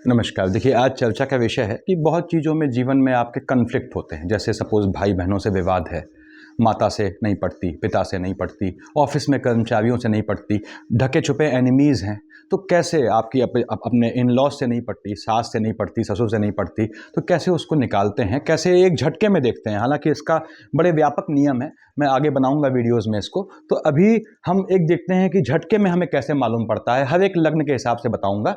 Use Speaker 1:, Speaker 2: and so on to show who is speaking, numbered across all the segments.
Speaker 1: नमस्कार। देखिए, आज चर्चा का विषय है कि बहुत चीज़ों में जीवन में आपके कन्फ्लिक्ट होते हैं। जैसे सपोज़ भाई बहनों से विवाद है, माता से नहीं पड़ती, पिता से नहीं पड़ती, ऑफिस में कर्मचारियों से नहीं पड़ती, ढके छुपे एनिमीज़ हैं। तो कैसे आपकी अपने इन लॉज से नहीं पड़ती, सास से नहीं पड़ती, ससुर से नहीं पड़ती, तो कैसे उसको निकालते हैं, कैसे एक झटके में देखते हैं। हालांकि इसका बड़े व्यापक नियम है, मैं आगे बनाऊंगा वीडियोज़ में इसको। तो अभी हम एक देखते हैं कि झटके में हमें कैसे मालूम पड़ता है। हर एक लग्न के हिसाब से बताऊंगा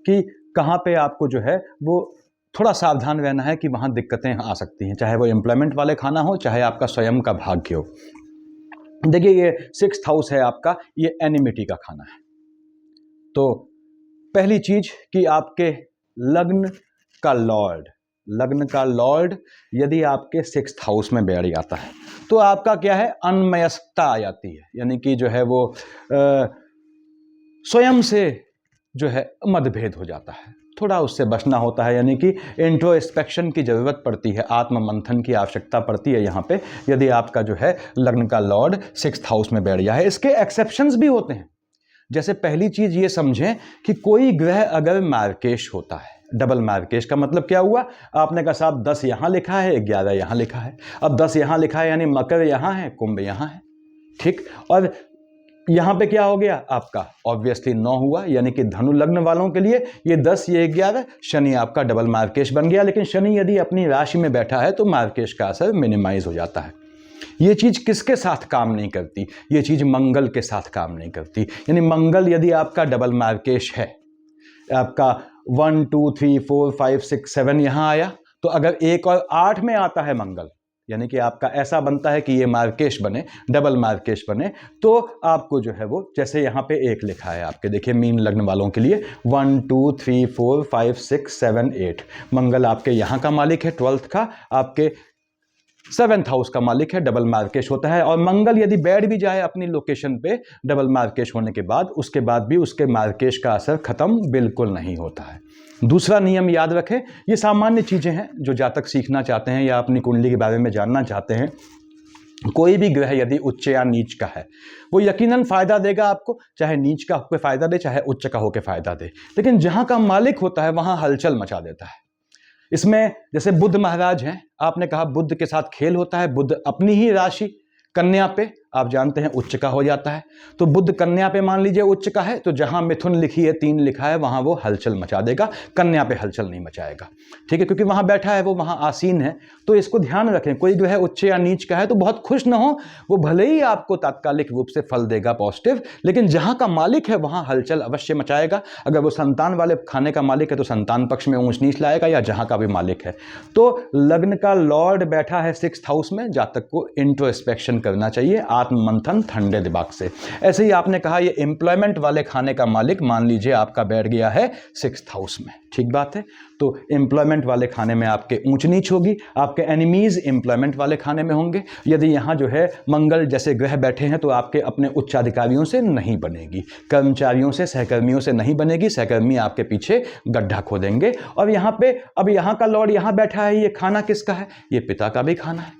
Speaker 1: कि कहाँ पे आपको जो है वो थोड़ा सावधान रहना है कि वहाँ दिक्कतें आ सकती हैं, चाहे वो एम्प्लॉयमेंट वाले खाना हो, चाहे आपका स्वयं का भाग्य हो। देखिए, ये 6th हाउस है आपका, ये एनिमिटी का खाना है। तो पहली चीज कि आपके लग्न का लॉर्ड यदि आपके 6th हाउस में बैठ जाता है तो आपका क्या है, अनमयस्कता आ जाती है। यानी कि जो है वो स्वयं से जो है मतभेद हो जाता है, थोड़ा उससे बचना होता है। यानी कि इंट्रोस्पेक्शन की ज़रूरत पड़ती है, आत्म मंथन की आवश्यकता पड़ती है यहाँ पे, यदि आपका जो है लग्न का लॉर्ड 6th हाउस में बैठ जाए। इसके एक्सेप्शंस भी होते हैं। जैसे पहली चीज ये समझें कि कोई ग्रह अगर मार्केश होता है, डबल मार्केश का मतलब क्या हुआ, आपने कहा साहब 10 यहां लिखा है, 11 यहां लिखा है। अब 10 यहां लिखा है यानी मकर यहां है, कुंभ यहां है, ठीक। और यहां पे क्या हो गया आपका, ऑब्वियसली 9 हुआ, यानी कि धनु लग्न वालों के लिए ये 10 ये 11, शनि आपका डबल मार्केश बन गया। लेकिन शनि यदि अपनी राशि में बैठा है तो मार्केश का असर मिनिमाइज हो जाता है। ये चीज किसके साथ काम नहीं करती, ये चीज मंगल के साथ काम नहीं करती। यानी मंगल यदि आपका डबल मार्केश है, आपका 1 2 3 4 5 6 7 यहां आया, तो अगर 1 और 8 में आता है मंगल, यानी कि आपका ऐसा बनता है कि ये मार्केश बने, डबल मार्केश बने, तो आपको जो है वो जैसे यहाँ पे 1 लिखा है आपके, देखिए मीन लग्न वालों के लिए 1 2 3 4 5 6 7 8, मंगल आपके यहाँ का मालिक है, 12th का, आपके 7th हाउस का मालिक है, डबल मार्केश होता है। और मंगल यदि बैठ भी जाए अपनी लोकेशन पे डबल मार्केश होने के बाद, उसके बाद भी उसके मार्केश का असर खत्म बिल्कुल नहीं होता है। दूसरा नियम याद रखें, ये सामान्य चीजें हैं जो जातक सीखना चाहते हैं या अपनी कुंडली के बारे में जानना चाहते हैं। कोई भी ग्रह यदि उच्च या नीच का है, वो यकीनन फायदा देगा आपको, चाहे नीच का होकर फायदा दे, चाहे उच्च का होकर फायदा दे। लेकिन जहां का मालिक होता है वहां हलचल मचा देता है। इसमें जैसे बुध महाराज हैं, आपने कहा बुध के साथ खेल होता है। बुध अपनी ही राशि कन्या पे आप जानते हैं उच्च का हो जाता है। तो बुध कन्या पे मान लीजिए उच्च का है, तो जहां मिथुन लिखी है 3 लिखा है वहां वो हलचल मचा देगा, कन्या पे हलचल नहीं मचाएगा, ठीक है, क्योंकि वहां बैठा है, वो वहां आसीन है। तो इसको ध्यान रखें, कोई जो है उच्च या नीच का है तो बहुत खुश ना हो, वो भले ही आपको तात्कालिक रूप से फल देगा पॉजिटिव, लेकिन जहां का मालिक है वहां हलचल अवश्य मचाएगा। अगर वो संतान वाले खाने का मालिक है तो संतान पक्ष में ऊंच नीच लाएगा, या जहां का भी मालिक है। तो लग्न का लॉर्ड बैठा है 6th हाउस में, जातक को इंट्रोस्पेक्शन करना चाहिए, आत्म मंथन ठंडे दिमाग से। ऐसे ही आपने कहा ये एम्प्लॉयमेंट वाले खाने का मालिक मान लीजिए आपका बैठ गया है 6th हाउस में, ठीक बात है। तो एम्प्लॉयमेंट वाले खाने में आपके ऊंच नीच होगी, आपके एनिमीज एम्प्लॉयमेंट वाले खाने में होंगे। यदि यहाँ जो है मंगल जैसे ग्रह बैठे हैं तो आपके अपने उच्चाधिकारियों से नहीं बनेगी, कर्मचारियों से, सहकर्मियों से नहीं बनेगी, सहकर्मी आपके पीछे गड्ढा खोदेंगे। और यहाँ पे अब यहाँ का लॉर्ड यहाँ बैठा है, ये खाना किसका है, ये पिता का भी खाना है,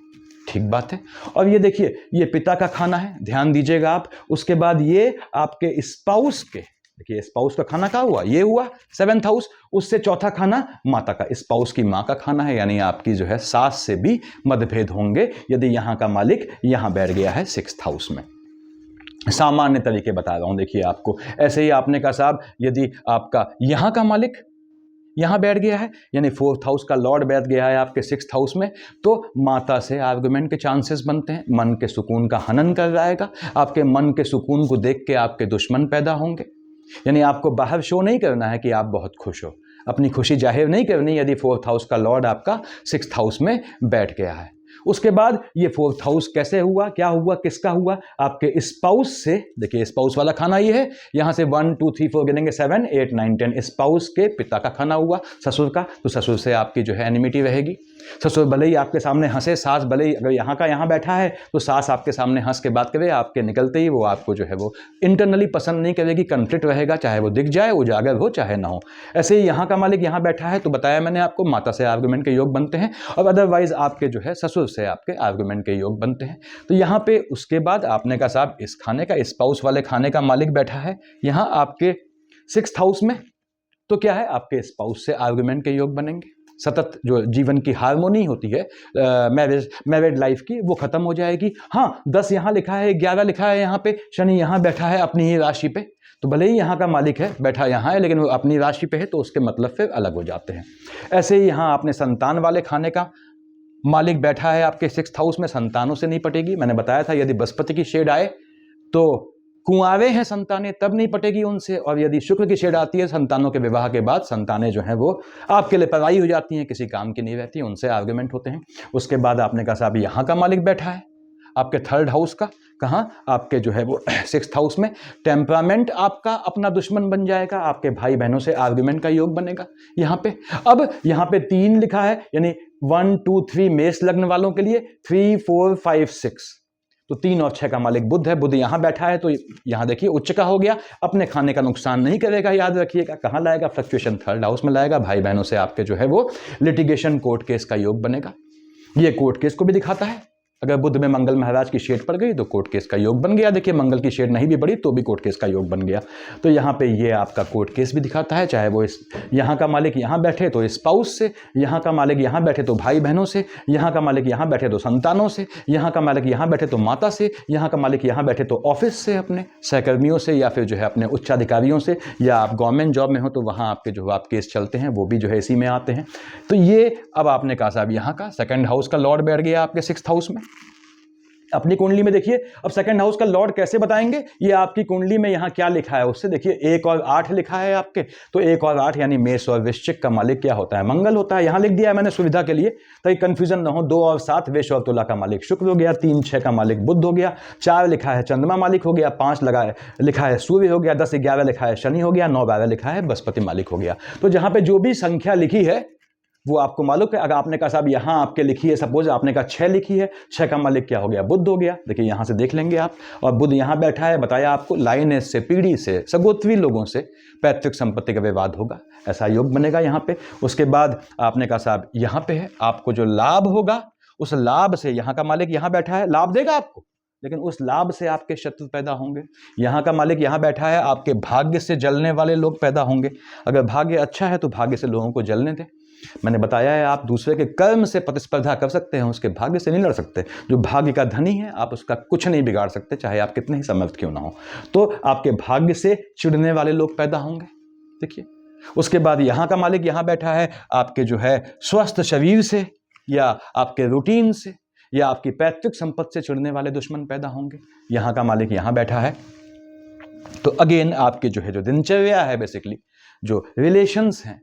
Speaker 1: ठीक बात है। और ये देखिए ये पिता का खाना है, ध्यान दीजिएगा आप। उसके बाद ये आपके स्पाउस के, देखिए स्पाउस का खाना क्या हुआ, ये हुआ 7th हाउस। उससे चौथा खाना माता का, स्पाउस की मां का खाना है, यानी आपकी जो है सास से भी मतभेद होंगे यदि यहां का मालिक यहां बैठ गया है 6th हाउस में। सामान्य तरीके बता रहा हूं, देखिए आपको। ऐसे ही आपने कहा साहब यदि आपका यहां का मालिक यहां बैठ गया है, यानी 4th हाउस का लॉर्ड बैठ गया है आपके 6th हाउस में, तो माता से आर्गुमेंट के चांसेस बनते हैं, मन के सुकून का हनन कर जाएगा। आपके मन के सुकून को देख के आपके दुश्मन पैदा होंगे। यानी आपको बाहर शो नहीं करना है कि आप बहुत खुश हो, अपनी खुशी जाहिर नहीं करनी यदि 4th हाउस का लॉर्ड आपका 6th हाउस में बैठ गया है। उसके बाद ये 4th हाउस कैसे हुआ, क्या हुआ, किसका हुआ, आपके स्पाउस से। देखिए स्पाउस वाला खाना ये है, यहां से 1 2 3 4 गिनेंगे, 7 8 9 10, स्पाउस के पिता का खाना हुआ, ससुर का। तो ससुर से आपकी जो है एनिमिटी रहेगी। ससुर भले ही आपके सामने हंसे, सास भले ही अगर यहाँ का यहाँ बैठा है तो सास आपके सामने हंस के बात करे, आपके निकलते ही वो आपको जो है वो इंटरनली पसंद नहीं करेगी, कन्फ्लिक्ट रहेगा, चाहे वो दिख जाए, उजागर हो चाहे ना हो। ऐसे ही यहाँ का मालिक यहाँ बैठा है तो बताया मैंने आपको, माता से आर्गुमेंट के योग बनते हैं, और अदरवाइज आपके जो है ससुर से आपके आर्गुमेंट के योग बनते हैं। तो यहाँ पे उसके बाद आपने कहा साहब इस खाने का, स्पाउस वाले खाने का मालिक बैठा है यहाँ आपके 6th हाउस में, तो क्या है, आपके स्पाउस से आर्गुमेंट के योग बनेंगे। सतत जो जीवन की हार्मोनी होती है मैरिड लाइफ की, वो खत्म हो जाएगी। हाँ, 10 यहाँ लिखा है, 11 लिखा है, यहाँ पे शनि यहाँ बैठा है अपनी ही राशि पे, तो भले ही यहाँ का मालिक है, बैठा यहाँ है, लेकिन वो अपनी राशि पे है, तो उसके मतलब फिर अलग हो जाते हैं। ऐसे ही यहाँ आपने संतान वाले खाने का मालिक बैठा है आपके 6th हाउस में, संतानों से नहीं पटेगी। मैंने बताया था यदि बृहस्पति की शेड आए तो कुंवारे हैं संतानें तब नहीं पटेगी उनसे, और यदि शुक्र की शेड आती है संतानों के विवाह के बाद, संतानें जो हैं वो आपके लिए पराई हो जाती हैं, किसी काम की नहीं रहती, उनसे आर्गुमेंट होते हैं। उसके बाद आपने कहा साहब यहाँ का मालिक बैठा है आपके 3rd हाउस का, कहाँ, आपके जो है वो 6th हाउस में। टेम्परामेंट आपका अपना दुश्मन बन जाएगा, आपके भाई बहनों से आर्गुमेंट का योग बनेगा यहाँ पे। अब यहाँ पे 3 लिखा है, यानी 1 2 3 मेष लग्न वालों के लिए 3 4 5 6, तो 3 और 6 का मालिक बुध है। बुध यहाँ बैठा है तो यहाँ देखिए उच्च का हो गया, अपने खाने का नुकसान नहीं करेगा, याद रखिएगा। कहाँ लाएगा, फ्लक्चुएशन 3rd हाउस में लाएगा। भाई बहनों से आपके जो है वो लिटिगेशन कोर्ट केस का योग बनेगा, ये कोर्ट केस को भी दिखाता है। अगर बुध में मंगल महाराज की शेड पड़ गई तो कोर्ट केस का योग बन गया। देखिए मंगल की शेड नहीं भी पड़ी तो भी कोर्ट केस का योग बन गया। तो यहाँ पे ये आपका कोर्ट केस भी दिखाता है, चाहे वो यहाँ का मालिक यहाँ बैठे तो स्पाउस से, यहाँ का मालिक यहाँ बैठे तो भाई बहनों से, यहाँ का मालिक यहाँ बैठे तो संतानों से, यहाँ का मालिक यहाँ बैठे तो माता से, यहाँ का मालिक यहाँ बैठे तो ऑफिस से, अपने सहकर्मियों से, या फिर जो है अपने उच्चाधिकारियों से, या आप गवर्नमेंट जॉब में हो तो वहाँ आपके जो आप केस चलते हैं वो भी जो है इसी में आते हैं। तो ये अब आपने कहा साहब यहाँ का 2nd हाउस का लॉर्ड बैठ गया आपके 6th हाउस में। अपनी कुंडली में देखिए, अब 2nd हाउस का लॉर्ड कैसे बताएंगे, ये आपकी कुंडली में यहाँ क्या लिखा है उससे देखिए। 1 और 8 लिखा है आपके, तो 1 और 8 यानी मेष और वृश्चिक का मालिक क्या होता है, मंगल होता है। यहाँ लिख दिया है मैंने सुविधा के लिए ताकि कंफ्यूजन ना हो। 2 और 7 वृष और तुला का मालिक शुक्र हो गया, 3 6 का मालिक बुध हो गया, 4 लिखा है चंद्रमा मालिक हो गया, 5 लिखा है सूर्य हो गया, 10 11 लिखा है शनि हो गया, 9 12 लिखा है बृहस्पति मालिक हो गया। तो जहाँ पे जो भी संख्या लिखी है वो आपको मालूम है। अगर आपने कहा साहब यहाँ आपके लिखी है, सपोज आपने कहा 6 लिखी है, 6 का मालिक क्या हो गया, बुध हो गया। देखिए यहाँ से देख लेंगे आप, और बुध यहाँ बैठा है, बताया आपको लाइनेज से, पीढ़ी से, सगोत्री लोगों से पैतृक संपत्ति का विवाद होगा, ऐसा योग बनेगा यहाँ पे। उसके बाद आपने कहा साहब यहाँ पे है, आपको जो लाभ होगा उस लाभ से, यहाँ का मालिक यहाँ बैठा है, लाभ देगा आपको, लेकिन उस लाभ से आपके शत्रु पैदा होंगे। यहाँ का मालिक यहाँ बैठा है, आपके भाग्य से जलने वाले लोग पैदा होंगे। अगर भाग्य अच्छा है तो भाग्य से लोगों को जलने दें। मैंने बताया है आप दूसरे के कर्म से प्रतिस्पर्धा कर सकते हैं, उसके भाग्य से नहीं लड़ सकते। जो भाग्य का धनी है आप उसका कुछ नहीं बिगाड़ सकते, चाहे आप कितने ही समर्थ क्यों ना हो। तो आपके भाग्य से चिढ़ने वाले लोग पैदा होंगे। देखिए उसके बाद यहाँ का मालिक यहाँ बैठा है, आपके जो है स्वस्थ शरीर से, या आपके रूटीन से, या आपकी पैतृक संपत्ति से चिढ़ने वाले दुश्मन पैदा होंगे। यहाँ का मालिक यहाँ बैठा है, तो अगेन आपके जो है जो दिनचर्या है, बेसिकली जो रिलेशंस हैं,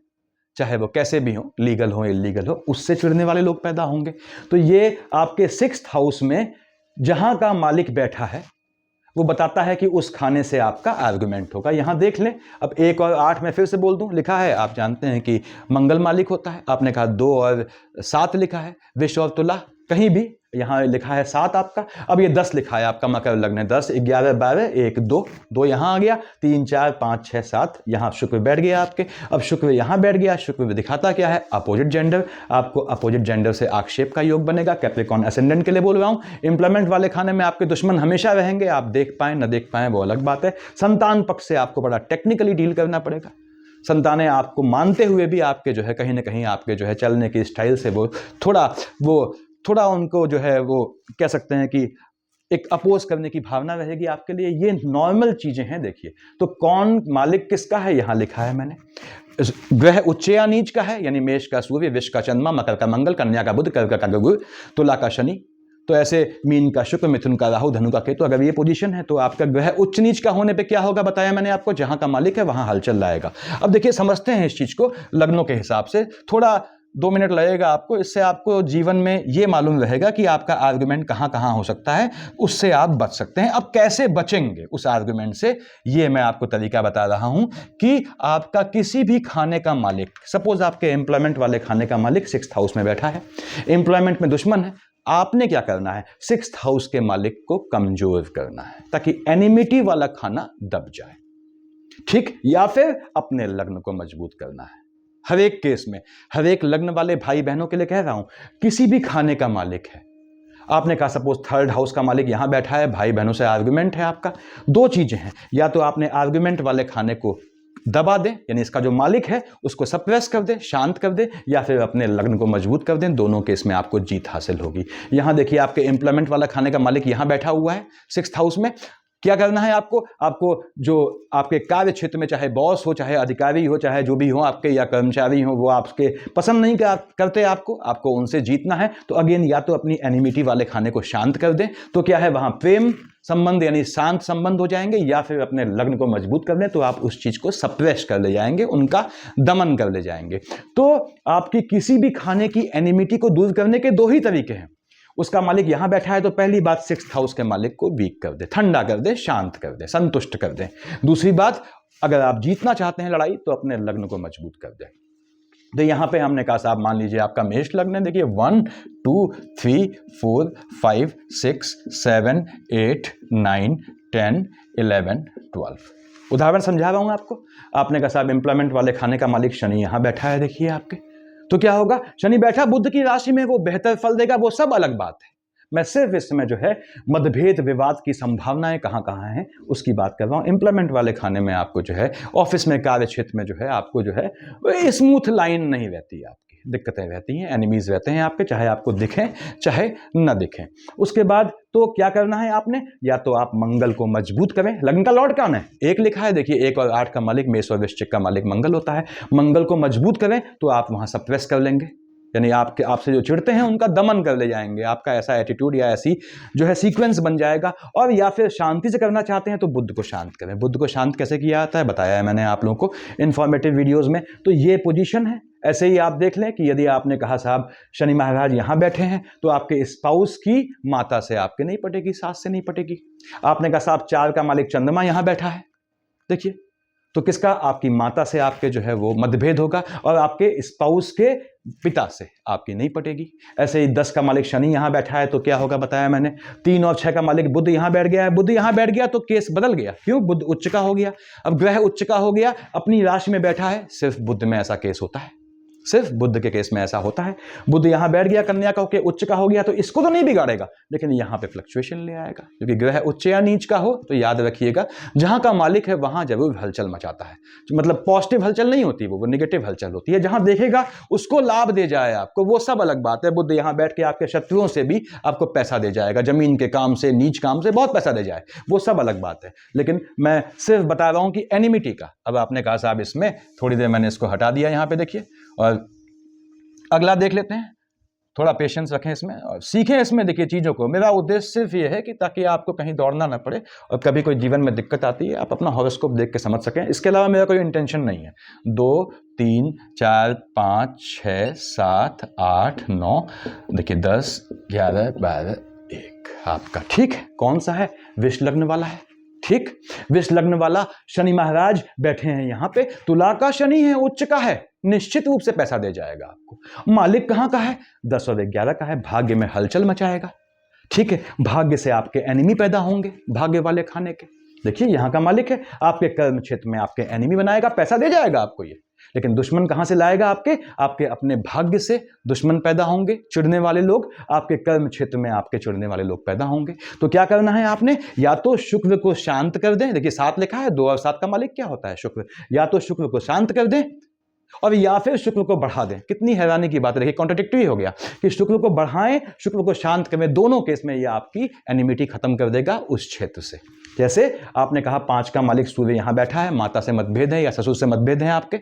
Speaker 1: चाहे वो कैसे भी हो, लीगल हो इलीगल हो, उससे चिढ़ने वाले लोग पैदा होंगे। तो ये आपके 6th हाउस में जहां का मालिक बैठा है वो बताता है कि उस खाने से आपका आर्गुमेंट होगा। यहां देख लें, अब 1 और 8 में फिर से बोल दूं, लिखा है आप जानते हैं कि मंगल मालिक होता है। आपने कहा 2 और 7 लिखा है, वृष और तुला, कहीं भी यहाँ लिखा है 7 आपका। अब ये 10 लिखा है आपका मकर लग्न है, 10 11 12 1 2 यहाँ आ गया, 3 4 5 6 7, यहाँ शुक्र बैठ गया आपके। अब शुक्र यहाँ बैठ गया, शुक्र दिखाता क्या है, अपोजिट जेंडर। आपको अपोजिट जेंडर से आक्षेप का योग बनेगा। कैप्रिकॉर्न असेंडेंट के लिए बोल रहा हूँ। इंप्लॉयमेंट वाले खाने में आपके दुश्मन हमेशा रहेंगे, आप देख पाएं न देख पाएं वो अलग बात है। संतान पक्ष से आपको बड़ा टेक्निकली डील करना पड़ेगा। संतानें आपको मानते हुए भी आपके जो है कहीं ना कहीं आपके जो है चलने की स्टाइल से वो थोड़ा उनको जो है वो कह सकते हैं कि एक अपोज करने की भावना रहेगी आपके लिए। ये नॉर्मल चीजें हैं। देखिए तो कौन मालिक किसका है, यहाँ लिखा है मैंने, ग्रह उच्च या नीच का है, यानी मेष का सूर्य, वृष का चंद्रमा, मकर का मंगल, कन्या का बुध, कर्क का गुरु, तुला का शनि, तो ऐसे मीन का शुक्र, मिथुन का राहु, धनु का केतु। अगर ये पोजीशन है तो आपका ग्रह उच्च नीच का होने पे क्या होगा, बताया मैंने आपको, जहां का मालिक है वहां हलचल लाएगा। अब देखिए समझते हैं इस चीज को लग्नों के हिसाब से, थोड़ा 2 मिनट लगेगा आपको। इससे आपको जीवन में ये मालूम रहेगा कि आपका आर्गुमेंट कहां कहां हो सकता है, उससे आप बच सकते हैं। अब कैसे बचेंगे उस आर्गुमेंट से, ये मैं आपको तरीका बता रहा हूं कि आपका किसी भी खाने का मालिक, सपोज आपके एम्प्लॉयमेंट वाले खाने का मालिक 6th हाउस में बैठा है, एम्प्लॉयमेंट में दुश्मन है, आपने क्या करना है, 6th हाउस के मालिक को कमजोर करना है ताकि एनिमिटी वाला खाना दब जाए, ठीक, या फिर अपने लग्न को मजबूत करना है। हर एक केस में, हर एक लग्न वाले भाई बहनों के लिए कह रहा हूं, किसी भी खाने का मालिक है, आपने कहा सपोज 3rd हाउस का मालिक यहां बैठा है, भाई बहनों से आर्गुमेंट है आपका, 2 चीजें हैं, या तो आपने आर्गुमेंट वाले खाने को दबा दें, यानी इसका जो मालिक है उसको सप्रेस कर दें, शांत कर दें, या फिर अपने लग्न को मजबूत कर दें, दोनों केस में आपको जीत हासिल होगी। यहां देखिए आपके एम्प्लॉयमेंट वाला खाने का मालिक यहां बैठा हुआ है 6th हाउस में। क्या करना है आपको जो आपके कार्य क्षेत्र में, चाहे बॉस हो, चाहे अधिकारी हो, चाहे जो भी हो आपके, या कर्मचारी हो, वो आपके पसंद नहीं करते आपको उनसे जीतना है, तो अगेन या तो अपनी एनिमिटी वाले खाने को शांत कर दें, तो क्या है वहां प्रेम संबंध यानी शांत संबंध हो जाएंगे, या फिर अपने लग्न को मजबूत कर लें तो आप उस चीज को सप्रेस कर ले जाएंगे, उनका दमन कर ले जाएंगे। तो आपकी किसी भी खाने की एनिमिटी को दूर करने के दो ही तरीके हैं। उसका मालिक यहां बैठा है तो पहली बात 6th हाउस के मालिक को वीक कर दे, ठंडा कर दे, शांत कर दे, संतुष्ट कर दे। दूसरी बात, अगर आप जीतना चाहते हैं लड़ाई तो अपने लग्न को मजबूत कर दे। तो यहां पे हमने कहा साहब मान लीजिए आपका मेष लग्न है, देखिए 1 2 3 4 5 6 7 8 9 10 11 12। उदाहरण समझा रहा हूं आपको। आपने कहा साहब एम्प्लॉयमेंट वाले खाने का मालिक शनि यहां बैठा है, देखिए आपके, तो क्या होगा, शनि बैठा बुध की राशि में, वो बेहतर फल देगा, वो सब अलग बात है। मैं सिर्फ इस समय जो है मतभेद विवाद की संभावनाएं कहां कहां हैं उसकी बात कर रहा हूं। इंप्लीमेंट वाले खाने में आपको जो है ऑफिस में, कार्य क्षेत्र में जो है आपको जो है स्मूथ लाइन नहीं रहती है, आपकी दिक्कतें रहती हैं, एनिमीज रहते हैं आपके, चाहे आपको दिखें चाहे न दिखें। उसके बाद तो क्या करना है आपने, या तो आप मंगल को मजबूत करें। लग्न का लॉर्ड कौन है, 1 लिखा है, देखिए 1 और 8 का मालिक मेष और वृश्चिक का मालिक मंगल होता है। मंगल को मजबूत करें तो आप वहां सप्रेस कर लेंगे, यानी आपसे जो चिढ़ते हैं उनका दमन कर ले जाएंगे। आपका ऐसा एटीट्यूड या ऐसी जो है सीक्वेंस बन जाएगा। और या फिर शांति से करना चाहते हैं तो बुध को शांत करें। बुध को शांत कैसे किया जाता है बताया है मैंने आप लोगों को इन्फॉर्मेटिव वीडियोस में। तो ये पोजीशन है। ऐसे ही आप देख लें कि यदि आपने कहा साहब शनि महाराज यहां बैठे हैं तो आपके स्पाउस की माता से आपके नहीं पटेगी, सास से नहीं पटेगी। आपने कहा साहब 4 का मालिक चंद्रमा यहां बैठा है, देखिए, तो किसका, आपकी माता से आपके जो है वो मतभेद होगा और आपके स्पाउस के पिता से आपकी नहीं पटेगी। ऐसे ही 10 का मालिक शनि यहां बैठा है तो क्या होगा बताया मैंने। 3 और 6 का मालिक बुध यहां बैठ गया है। बुध यहां बैठ गया तो केस बदल गया, क्यों, बुध उच्च का हो गया। अब ग्रह उच्च का हो गया, अपनी राशि में बैठा है। सिर्फ बुध में ऐसा केस होता है, सिर्फ बुध के केस में ऐसा होता है। बुध यहां बैठ गया कन्या का होकर उच्च का हो गया तो इसको तो नहीं बिगाड़ेगा, लेकिन यहां पे फ्लक्चुएशन ले आएगा, क्योंकि ग्रह उच्च या नीच का हो तो याद रखिएगा जहां का मालिक है वहां जरूर हलचल मचाता है। मतलब पॉजिटिव हलचल नहीं होती, वो नेगेटिव हलचल होती है। जहां देखेगा उसको लाभ दे जाए आपको, वो सब अलग बात है। बुध यहां बैठ के आपके शत्रुओं से भी आपको पैसा दे जाएगा, जमीन के काम से, नीच काम से बहुत पैसा दे जाए, वो सब अलग बात है। लेकिन मैं सिर्फ बता रहा हूं कि एनिमिटी का। अब आपने कहा साहब इसमें थोड़ी देर मैंने इसको हटा दिया यहां पे, देखिए, और अगला देख लेते हैं। थोड़ा पेशेंस रखें इसमें और सीखें इसमें, देखिए चीज़ों को। मेरा उद्देश्य सिर्फ ये है कि ताकि आपको कहीं दौड़ना ना पड़े और कभी कोई जीवन में दिक्कत आती है आप अपना हॉरोस्कोप देख के समझ सकें। इसके अलावा मेरा कोई इंटेंशन नहीं है। 2 3 4 5 6 7 8 9 देखिए 10 11 12 1 आपका ठीक है। कौन सा है, विष लग्न वाला है, ठीक, विष लग्न वाला शनि महाराज बैठे हैं यहां पे। तुला का शनि है, उच्च का है, निश्चित रूप से पैसा दे जाएगा आपको। मालिक कहां का है, 10 और 11 का है, भाग्य में हलचल मचाएगा, ठीक है। भाग्य से आपके एनिमी पैदा होंगे, भाग्य वाले खाने के। देखिए यहां का मालिक है, आपके कर्म क्षेत्र में आपके एनिमी बनाएगा, पैसा दे जाएगा आपको ये। लेकिन दुश्मन कहां से लाएगा, आपके अपने भाग्य से दुश्मन पैदा होंगे, चिढ़ने वाले लोग आपके कर्म क्षेत्र में, आपके चिढ़ने वाले लोग पैदा होंगे। तो क्या करना है आपने, या तो शुक्र को शांत कर दें, देखिए 7 लिखा है, 2 और 7 का मालिक क्या होता है, शुक्र। या तो शुक्र को शांत कर दें और या फिर शुक्र को बढ़ा दें। कितनी हैरानी की बात है, देखिए कॉन्ट्राडिक्टरी हो गया कि शुक्र को बढ़ाएं, शुक्र को शांत करें, दोनों केस में ये आपकी एनिमिटी खत्म कर देगा उस क्षेत्र से। जैसे आपने कहा 5 का मालिक सूर्य यहां बैठा है, माता से मतभेद है या ससुर से मतभेद है, आपके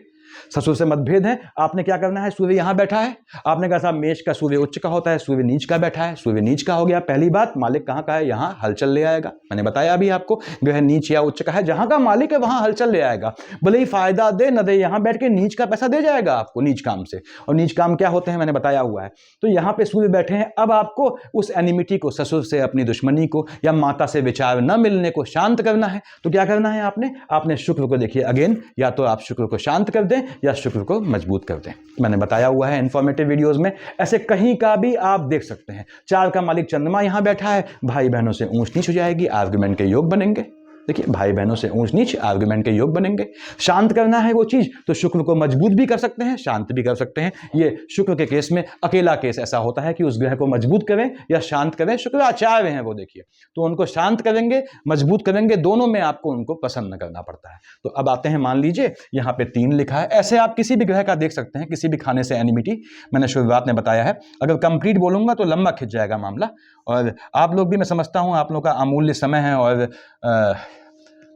Speaker 1: ससुर से मतभेद है। आपने क्या करना है, सूर्य यहां बैठा है, आपने कहा साहब मेष का सूर्य उच्च का होता है, सूर्य नीच का बैठा है, सूर्य नीच का हो गया। पहली बात, मालिक कहां का है, यहां हलचल ले आएगा। मैंने बताया अभी आपको, ग्रह नीच या उच्च का है, जहां का मालिक है वहां हलचल ले आएगा। भले ही फायदा दे न दे, यहां बैठ के नीच का पैसा दे जाएगा आपको, नीच काम से। और नीच काम क्या होते हैं मैंने बताया हुआ है। तो यहां पे सूर्य बैठे हैं। अब आपको उस एनिमिटी को, ससुर से अपनी दुश्मनी को या माता से विचार न मिलने को शांत करना है। तो क्या करना है आपने शुक्र को, देखिए अगेन, या तो आप शुक्र को शांत कर दें या शुक्र को मजबूत कर दें। मैंने बताया हुआ है इंफॉर्मेटिव वीडियोस में, ऐसे कहीं का भी आप देख सकते हैं। 4 का मालिक चंद्रमा यहां बैठा है, भाई बहनों से ऊंच नीच हो जाएगी, आर्गुमेंट के योग बनेंगे, देखिए भाई बहनों से ऊंच नीच आर्गुमेंट के योग बनेंगे। शांत करना है वो चीज तो शुक्र को मजबूत भी कर सकते हैं, शांत भी कर सकते हैं। ये शुक्र के केस में अकेला केस ऐसा होता है कि उस ग्रह को मजबूत करें या शांत करें। शुक्राचार्य हैं वो, देखिए, तो उनको शांत करेंगे मजबूत करेंगे, दोनों में आपको उनको प्रसन्न करना पड़ता है। तो अब आते हैं, मान लीजिए यहाँ पे 3 लिखा है, ऐसे आप किसी भी ग्रह का देख सकते हैं, किसी भी खाने से एनिमिटी। मैंने शुरुआत में बताया है, अगर कंप्लीट बोलूंगा तो लंबा खिंच जाएगा मामला, और आप लोग भी, मैं समझता हूं आप लोग का अमूल्य समय है और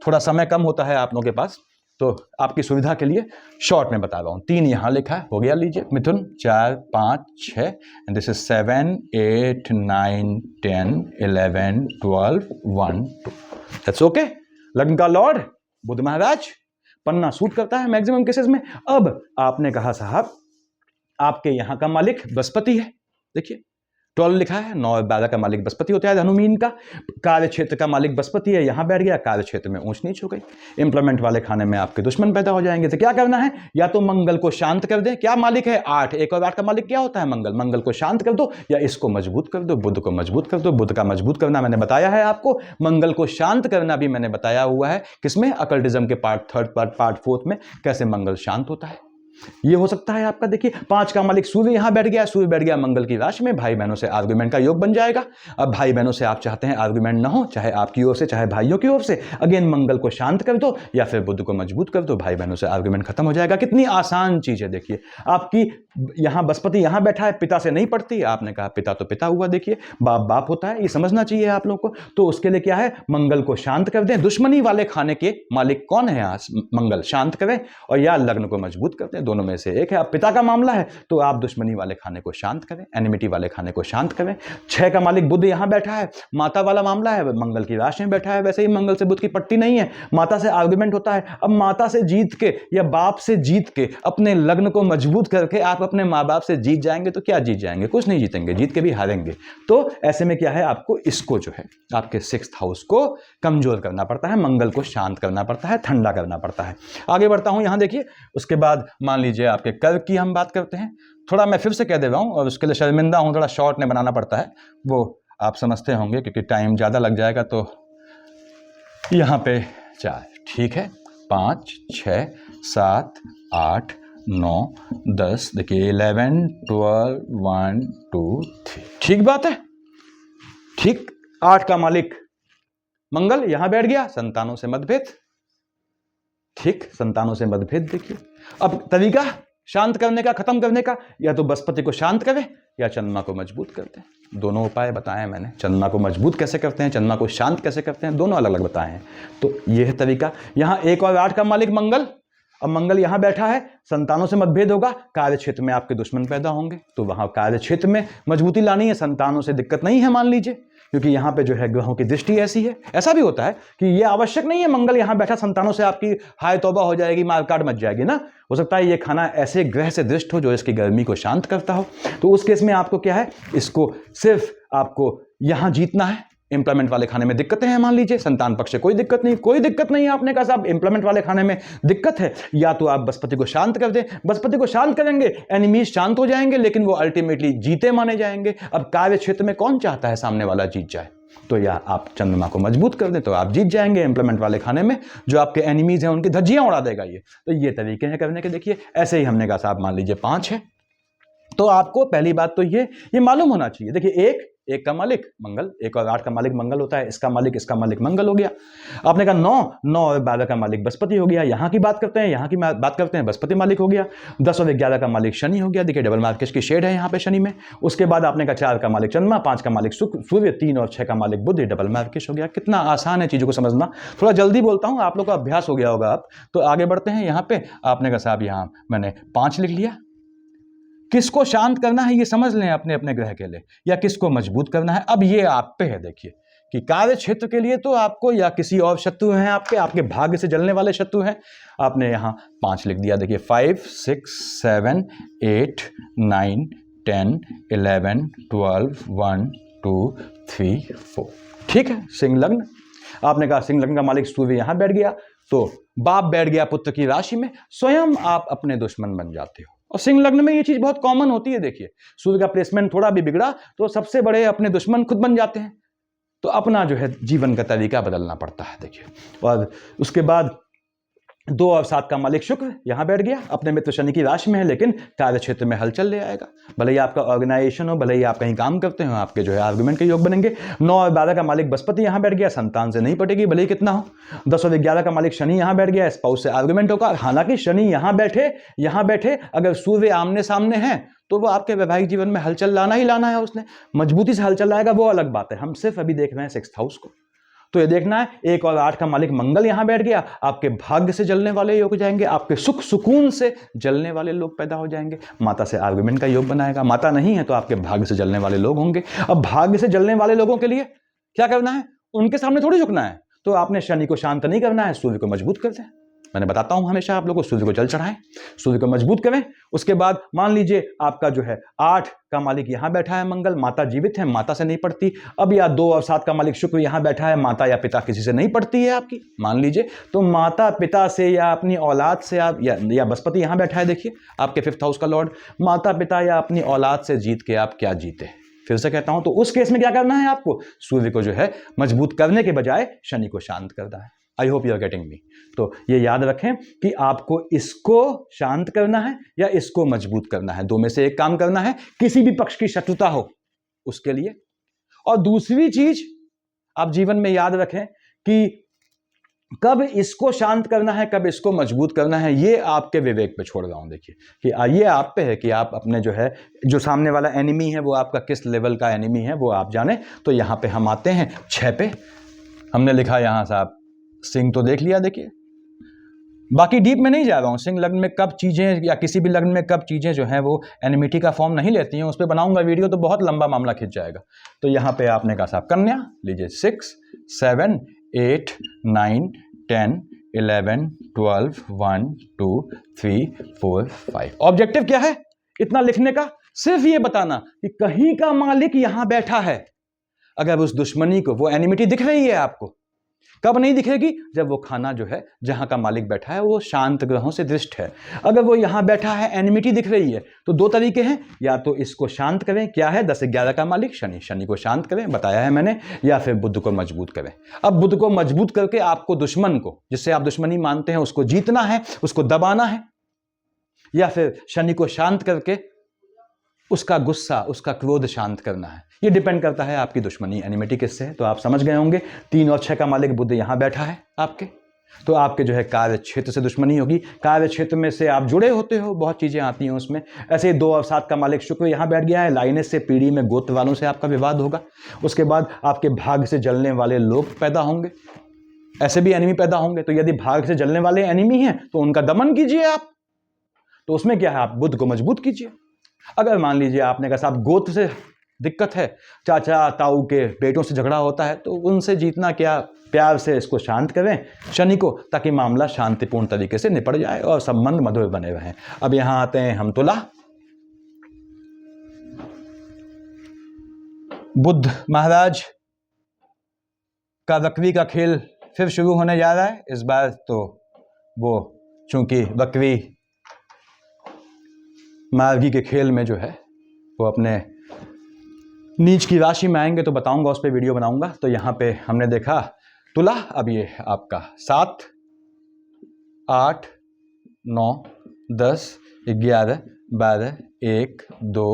Speaker 1: थोड़ा समय कम होता है आप लोगों के पास, तो आपकी सुविधा के लिए शॉर्ट में बता रहा हूं। 3 यहां लिखा है, हो गया, लीजिए मिथुन 4 5 6 and this is 7 8 9 10 11 12 1 2, that's okay. लग्न का लॉर्ड बुध महाराज, पन्ना सूट करता है मैक्सिमम केसेस में। अब आपने कहा साहब आपके यहां का मालिक बृहस्पति है, देखिए 12 लिखा है, 9 और 12 का मालिक बृहस्पति होता है धनुमीन का। कार्य क्षेत्र का मालिक बृहस्पति है, यहां बैठ गया, कार्य क्षेत्र में ऊंच नीच हो गई। इंप्लॉयमेंट वाले खाने में आपके दुश्मन पैदा हो जाएंगे। तो क्या करना है, या तो मंगल को शांत कर दें, क्या मालिक है 8, 1 और 8 का मालिक क्या होता है मंगल, मंगल को शांत कर दो, या इसको मजबूत कर दो, बुध को मजबूत कर दो। बुध का मजबूत करना मैंने बताया है आपको, मंगल को शांत करना भी मैंने बताया हुआ है, किसमें, अकल्टिज्म के पार्ट 3 पार्ट 4 में, कैसे मंगल शांत होता है। ये हो सकता है आपका, देखिए 5 का मालिक सूर्य यहां बैठ गया, सूर्य बैठ गया मंगल की राशि में, भाई बहनों से आर्गुमेंट का योग बन जाएगा। अब भाई बहनों से आप चाहते हैं आर्गुमेंट ना हो, चाहे आपकी ओर से चाहे भाइयों की ओर से, अगेन मंगल को शांत कर दो या फिर बुध को मजबूत कर दो, भाई बहनों से आर्गुमेंट खत्म हो जाएगा। कितनी आसान चीज है, देखिए आपकी यहां बृहस्पति यहां बैठा है, पिता से नहीं पड़ती, आपने कहा पिता तो पिता हुआ, देखिए बाप बाप होता है, ये समझना चाहिए आप लोगों को। तो उसके लिए क्या है, मंगल को शांत कर दें, दुश्मनी वाले खाने के मालिक कौन है आज, मंगल, शांत करें, और या लग्न को मजबूत कर दें, दोनों में से एक है। पिता का मामला है तो आप दुश्मनी वाले खाने को शांत करें, एनिमिटी वाले खाने को शांत करें। 6 का मालिक बुध यहां बैठा है, माता वाला मामला है, मंगल की राशि में बैठा है, वैसे ही मंगल से बुध की पट्टी नहीं है, माता से आर्गुमेंट होता है। अब माता से जीत के या बाप से जीत के अपने लग्न को मजबूत करके आप अपने माँ बाप से जीत जाएंगे तो क्या जीत जाएंगे, कुछ नहीं जीतेंगे, जीत के भी हारेंगे। तो ऐसे में क्या है, आपको इसको जो है आपके 6th हाउस को कमजोर करना पड़ता है, मंगल को शांत करना पड़ता है, ठंडा करना पड़ता है। आगे बढ़ता हूं, यहां देखिए, उसके बाद मान लीजिए आपके कर्क की हम बात करते हैं। थोड़ा मैं फिर से कह दे रहा हूं और उसके लिए शर्मिंदा हूं, थोड़ा शॉर्ट में बनाना पड़ता है, वो आप समझते होंगे क्योंकि टाइम ज्यादा लग जाएगा। तो यहां पे 4, ठीक है, 5 6 7 8 9 10, देखिए 11 12 1 2 3, ठीक बात है, ठीक। 8 का मालिक मंगल यहां बैठ गया, संतानों से मतभेद, ठीक, संतानों से मतभेद। देखिए अब तरीका शांत करने का, खत्म करने का, या तो बृहस्पति को शांत करें या चंद्रमा को मजबूत करते हैं। दोनों उपाय बताए मैंने, चंद्रमा को मजबूत कैसे करते हैं, चंद्रमा को शांत कैसे करते हैं, दोनों अलग अलग बताए हैं। तो यह है तरीका। यहां 1 और 8 का मालिक मंगल, अब मंगल यहां बैठा है, संतानों से मतभेद होगा, कार्य क्षेत्र में आपके दुश्मन पैदा होंगे, तो वहां कार्य क्षेत्र में मजबूती लानी है, संतानों से दिक्कत नहीं है मान लीजिए, क्योंकि यहां पे जो है ग्रहों की दृष्टि ऐसी है। ऐसा भी होता है कि ये आवश्यक नहीं है मंगल यहां बैठा संतानों से आपकी हाय तौबा हो जाएगी, मारकाट मच जाएगी ना, हो सकता है ये खाना ऐसे ग्रह से दृष्ट हो जो इसकी गर्मी को शांत करता हो। तो उस केस में आपको क्या है, इसको सिर्फ आपको यहां जीतना है। इंप्लॉयमेंट वाले खाने में दिक्कतें हैं मान लीजिए, संतान पक्ष से कोई दिक्कत नहीं, कोई दिक्कत नहीं है, आपने कहा साहब इंप्लॉयमेंट वाले खाने में दिक्कत है, या तो आप बृहस्पति को शांत कर दें, बृहस्पति को शांत करेंगे एनिमीज शांत हो जाएंगे, लेकिन वो अल्टीमेटली जीते माने जाएंगे। अब कार्य क्षेत्र में कौन चाहता है सामने वाला जीत जाए, तो या आप चंद्रमा को मजबूत कर दें तो आप जीत जाएंगे, इंप्लॉयमेंट वाले खाने में जो आपके एनिमीज हैं उनकी धज्जियां उड़ा देगा ये। तो ये तरीके हैं करने के। देखिए ऐसे ही हमने कहा साहब मान लीजिए 5 है, तो आपको पहली बात तो ये मालूम होना चाहिए, देखिए 1 का मालिक मंगल, 1 और 8 का मालिक मंगल होता है, इसका मालिक मंगल हो गया। आपने कहा 9 और 12 का मालिक बृहस्पति हो गया, यहां की बात करते हैं बृहस्पति मालिक हो गया। 10 और 11 का मालिक शनि हो गया, देखिए डबल मार्केश की शेड है यहां पे शनि में। उसके बाद आपने कहा 4 का मालिक चंद्रमा, 5 का मालिक सूर्य, 3 और 6 का मालिक बुध, डबल मार्केश हो गया। कितना आसान है चीजों को समझना, थोड़ा जल्दी बोलता हूं, आप लोग का अभ्यास हो गया होगा अब। तो आगे बढ़ते हैं, यहां पे आपने कहा साहब यहां मैंने 5 लिख लिया। किसको शांत करना है ये समझ लें अपने अपने ग्रह के लिए, या किसको मजबूत करना है, अब ये आप पे है। देखिए कि कार्य क्षेत्र के लिए तो आपको या किसी और शत्रु हैं आपके भाग्य से जलने वाले शत्रु हैं, आपने यहां 5 लिख दिया। देखिए 5 6 7 8 9 10 11 12 1 2 3 4, ठीक है। सिंह लग्न, आपने कहा सिंह लग्न का मालिक सूर्य यहां बैठ गया, तो बाप बैठ गया पुत्र की राशि में, स्वयं आप अपने दुश्मन बन जाते हो। और सिंह लग्न में ये चीज बहुत कॉमन होती है। देखिए सूर्य का प्लेसमेंट थोड़ा भी बिगड़ा तो सबसे बड़े अपने दुश्मन खुद बन जाते हैं। तो अपना जो है जीवन का तरीका बदलना पड़ता है। देखिए, और उसके बाद 2 और 7 का मालिक शुक्र यहां बैठ गया, अपने मित्र शनि की राशि में है, लेकिन कार्य क्षेत्र में हलचल ले आएगा। भले ही आपका ऑर्गेनाइजेशन हो, भले ही आप कहीं काम करते हो, आपके जो है आर्गुमेंट के योग बनेंगे। 9 और 12 का मालिक बृहस्पति यहां बैठ गया, संतान से नहीं पटेगी भले ही कितना हो। 10 और 11 का मालिक शनि यहां बैठ गया, स्पाउस से आर्गुमेंट होगा। हालांकि शनि यहां बैठे अगर सूर्य आमने सामने है तो वो आपके वैवाहिक जीवन में हलचल लाना ही लाना है, उसने मजबूती से हलचल लाएगा, वो अलग बात है। हम सिर्फ अभी देख रहे हैं 6th हाउस को। तो ये देखना है, 1 और 8 का मालिक मंगल यहां बैठ गया, आपके भाग्य से जलने वाले योग हो जाएंगे, आपके सुख सुकून से जलने वाले लोग पैदा हो जाएंगे। माता से आर्गुमेंट का योग बनाएगा, माता नहीं है तो आपके भाग्य से जलने वाले लोग होंगे। अब भाग्य से जलने वाले लोगों के लिए क्या करना है, उनके सामने थोड़ी झुकना है। तो आपने शनि को शांत नहीं करना है, सूर्य को मजबूत कर दें। मैंने बताता हूं हमेशा आप लोगों को, सूर्य को जल चढ़ाएं, सूर्य को मजबूत करें। उसके बाद मान लीजिए आपका जो है 8 का मालिक यहां बैठा है मंगल, माता जीवित है, माता से नहीं पड़ती। अब या 2 और 7 का मालिक शुक्र यहां बैठा है, माता या पिता किसी से नहीं पड़ती है आपकी, मान लीजिए, तो माता पिता से या अपनी औलाद से आप या बृहस्पति यहां बैठा है, देखिए आपके 5th हाउस का लॉर्ड, माता पिता या अपनी औलाद से जीत के आप क्या जीते। फिर से कहता हूं, तो उस केस में क्या करना है आपको, सूर्य को जो है मजबूत करने के बजाय शनि को शांत करना है। I hope you are getting me. तो ये याद रखें कि आपको इसको शांत करना है या इसको मजबूत करना है, 2 में से एक काम करना है, किसी भी पक्ष की शत्रुता हो उसके लिए। और दूसरी चीज आप जीवन में याद रखें कि कब इसको शांत करना है, कब इसको मजबूत करना है, ये आपके विवेक पे छोड़ रहा हूं। देखिए कि ये आप पे है कि आप अपने जो है, जो सामने वाला एनिमी है वो आपका किस लेवल का एनिमी है वो आप जाने। तो यहां पे हम आते हैं 6 पे, हमने लिखा यहां से आप सिंह तो देख लिया। देखिए बाकी डीप में नहीं जा रहा हूं, सिंह लग्न में कब चीजें या किसी भी लग्न में कब चीजें जो हैं वो एनिमिटी का फॉर्म नहीं लेती हैं, उस पर बनाऊंगा वीडियो तो बहुत लंबा मामला खिंच जाएगा। तो यहां पे आपने कहा साहब कन्या लीजिए, 6 7 8 9 10 11 12 1 2 3 4 5। ऑब्जेक्टिव क्या है इतना लिखने का, सिर्फ ये बताना कि कहीं का मालिक यहां बैठा है। अगर उस दुश्मनी को, वो एनिमिटी दिख रही है आपको, कब नहीं दिखेगी, जब वो खाना जो है जहां का मालिक बैठा है वो शांत ग्रहों से दृष्ट है। अगर वो यहां बैठा है, एनिमिटी दिख रही है, तो 2 तरीके हैं, या तो इसको शांत करें, क्या है 10 11 का मालिक शनि, शनि को शांत करें बताया है मैंने, या फिर बुध को मजबूत करें। अब बुध को मजबूत करके आपको दुश्मन को, जिससे आप दुश्मनी मानते हैं, उसको जीतना है, उसको दबाना है, या फिर शनि को शांत करके उसका गुस्सा, उसका क्रोध शांत करना है। ये डिपेंड करता है आपकी दुश्मनी एनिमिटी किससे है। तो आप समझ गए होंगे 3 और 6 का मालिक बुध यहां बैठा है आपके, तो आपके जो है कार्य क्षेत्र से दुश्मनी होगी। कार्य क्षेत्र में से आप जुड़े होते हो, बहुत चीजें आती हैं उसमें। ऐसे 2 और 7 का मालिक शुक्र यहां बैठ गया है, लाइनेज से पीढ़ी में गोत्र वालों से आपका विवाद होगा। उसके बाद आपके भाग्य से जलने वाले लोग पैदा होंगे, ऐसे भी एनिमी पैदा होंगे। तो यदि भाग्य से जलने वाले एनिमी हैं तो उनका दमन कीजिए आप। तो उसमें क्या है, आप बुध को मजबूत कीजिए। अगर मान लीजिए आपने कहा साहब गोत्र से दिक्कत है, चाचा ताऊ के बेटों से झगड़ा होता है, तो उनसे जीतना क्या, प्यार से इसको शांत करें शनि को, ताकि मामला शांतिपूर्ण तरीके से निपट जाए और संबंध मधुर बने रहें। अब यहां आते हैं हम तुला। बुध महाराज का वक्री का खेल फिर शुरू होने जा रहा है। इस बार तो वो चूंकि वक्री मार्गी के खेल में जो है वो अपने नीच की राशि में आएंगे, तो बताऊंगा, उस पर वीडियो बनाऊंगा। तो यहाँ पे हमने देखा तुला, अब ये आपका 7 8 9 10 11 12 1 2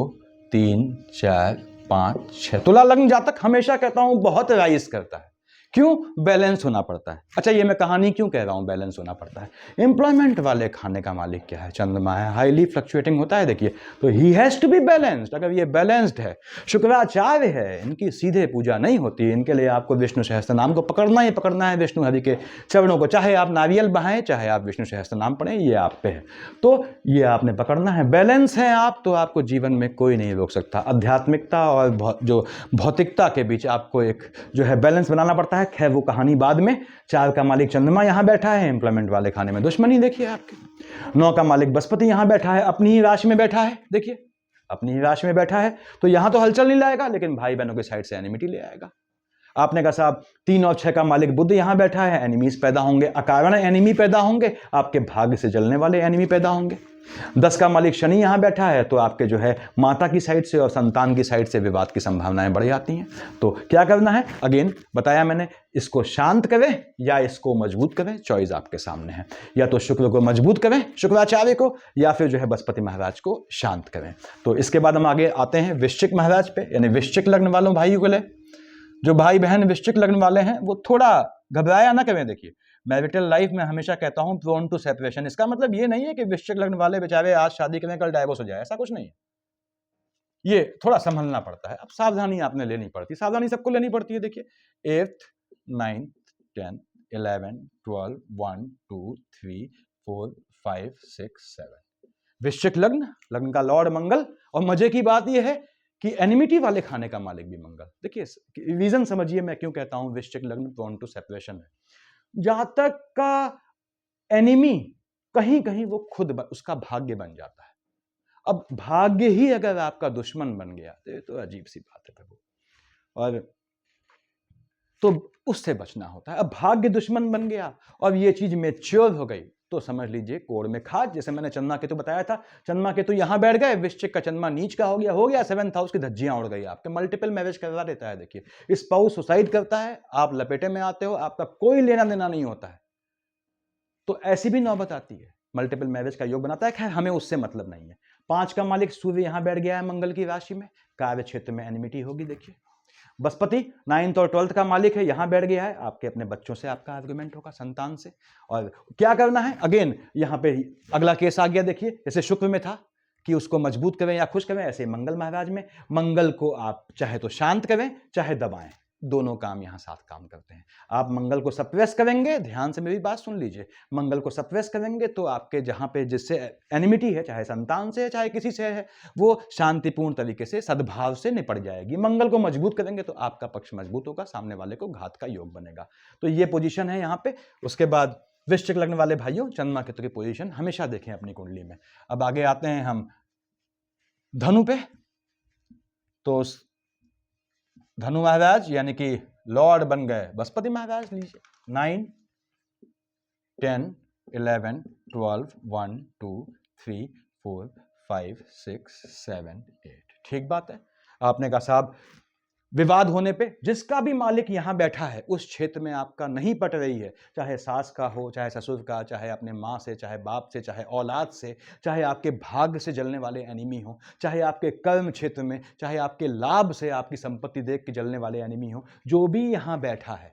Speaker 1: 3 4 5 6। तुला लग्न जातक हमेशा कहता हूं बहुत राइज करता है। क्यों? बैलेंस होना पड़ता है। अच्छा, ये मैं कहानी क्यों कह रहा हूं बैलेंस होना पड़ता है? एम्प्लॉयमेंट वाले खाने का मालिक क्या है? चंद्रमा है, हाईली फ्लक्चुएटिंग होता है। देखिए, तो he has to be balanced. अगर ये बैलेंस्ड है, शुक्राचार्य है, इनकी सीधे पूजा नहीं होती। इनके लिए आपको विष्णु सहस्त्र नाम को पकड़ना ही पकड़ना है, विष्णु हरि के चरणों को, चाहे आप नारियल बहाएं, चाहे आप विष्णु सहस्त्र नाम पढ़ें, ये आप पे है। तो ये आपने पकड़ना है। बैलेंस है आप, तो आपको जीवन में कोई नहीं रोक सकता। आध्यात्मिकता और जो भौतिकता के बीच आपको एक जो है बैलेंस बनाना पड़ता है। खैर वो कहानी बाद में। 4 का मालिक चंद्रमा यहां बैठा है, एम्प्लॉयमेंट वाले खाने में दुश्मनी देखिए आपके। 9 का मालिक बृहस्पति यहां बैठा है, अपनी ही राशि में बैठा है। देखिए अपनी ही राशि में बैठा है, तो यहां तो हलचल नहीं लाएगा, लेकिन भाई बहनों के साइड से एनिमिटी ले आएगा। आपने कहा साहब 3 और 6 का मालिक बुध यहां बैठा है, एनिमीज पैदा होंगे, अकारण एनिमी पैदा होंगे, आपके भाग्य से जलने वाले एनिमी पैदा होंगे। 10 का मालिक शनि यहाँ बैठा है तो आपके जो है माता की साइड से और संतान की साइड से विवाद की संभावनाएं बढ़ जाती हैं। तो क्या करना है, अगेन बताया मैंने, इसको शांत करें या इसको मजबूत करें, चॉइस आपके सामने है। या तो शुक्र को मजबूत करें, शुक्राचार्य को, या फिर जो है बृहस्पति महाराज को शांत करें। तो इसके बाद हम आगे आते हैं वृश्चिक महाराज पे, यानी वृश्चिक लग्न वालों भाइयों के लिए। जो भाई बहन वृश्चिक लग्न वाले हैं वो थोड़ा घबराया ना करें। देखिए, मैरिटल लाइफ में हमेशा कहता हूं प्रोन टू सेपरेशन। इसका मतलब ये नहीं है कि वृश्चिक लग्न वाले बेचारे आज शादी करें कल डाइवोर्स हो जाए, ऐसा कुछ नहीं है। ये थोड़ा संभलना पड़ता है। अब सावधानी आपने लेनी पड़ती है, सावधानी सबको लेनी पड़ती है। देखिए 8th 9th 10th 11 12 1 2 3 4 5 6 7 वृश्चिक लग्न, लग्न का लॉर्ड मंगल। और मजे की बात यह है कि एनिमिटी वाले खाने का मालिक भी मंगल। देखिए रीजन समझिए मैं क्यों कहता हूं वृश्चिक लग्न प्रोन टू सेपरेशन है। जातक का एनिमी कहीं कहीं वो खुद उसका भाग्य बन जाता है। अब भाग्य ही अगर आपका दुश्मन बन गया तो ये तो अजीब सी बात है प्रभु, और तो उससे बचना होता है। अब भाग्य दुश्मन बन गया और ये चीज मैच्योर हो गई तो समझ लीजिए कोड़ में खाद। जैसे मैंने चंद्रमा केतु बताया था, चंद्रमा केतु यहां बैठ गए, वृश्चिक का चंद्रमा नीच का हो गया 7th हाउस की धज्जियां उड़ गई आपके। मल्टीपल मैरिज करवा देता है। देखिए स्पाउस सुसाइड करता है, आप लपेटे में आते हो, आपका कोई लेना देना नहीं होता है। तो ऐसी भी नौबत आती है, मल्टीपल मैरिज का योग बनाता है। खैर हमें उससे मतलब नहीं है। 5 का मालिक सूर्य यहां बैठ गया है मंगल की राशि में, कार्य क्षेत्र में एनिमिटी होगी। देखिए बृहस्पति 9th और 12th का मालिक है, यहां बैठ गया है, आपके अपने बच्चों से आपका आर्गुमेंट होगा, संतान से। और क्या करना है, अगेन यहां पे अगला केस आ गया। देखिए जैसे शुक्र में था कि उसको मजबूत करें या खुश करें, ऐसे मंगल महाराज में मंगल को आप चाहे तो शांत करें चाहे दबाएं, दोनों काम यहां साथ काम करते हैं। आप मंगल को सप्रेस करेंगे, ध्यान से मेरी बात सुन लीजिए, मंगल को सप्रेस करेंगे तो आपके जहां पे जिससे एनिमिटी है, चाहे संतान से है चाहे किसी से है, वो शांतिपूर्ण तरीके से सद्भाव से निपट जाएगी। मंगल को मजबूत करेंगे तो आपका पक्ष मजबूत होगा, सामने वाले को घात का योग बनेगा। तो ये पोजीशन है यहां पे। उसके बाद वृश्चिक लग्न वाले भाइयों, चंद्रमा केतु की पोजीशन हमेशा देखें अपनी कुंडली में। अब आगे आते हैं हम धनु पे। तो धनु महाराज यानी कि लॉर्ड बन गए बृहस्पति महाराज। लीजिए 9 10 11 12 1 2 3 4 5 6 7 8। ठीक बात है। आपने कहा साहब विवाद होने पे जिसका भी मालिक यहां बैठा है उस क्षेत्र में आपका नहीं पट रही है, चाहे सास का हो, चाहे ससुर का, चाहे अपने माँ से, चाहे बाप से, चाहे औलाद से, चाहे आपके भाग्य से जलने वाले एनिमी हो, चाहे आपके कर्म क्षेत्र में, चाहे आपके लाभ से आपकी संपत्ति देख के जलने वाले एनिमी हो, जो भी यहां बैठा है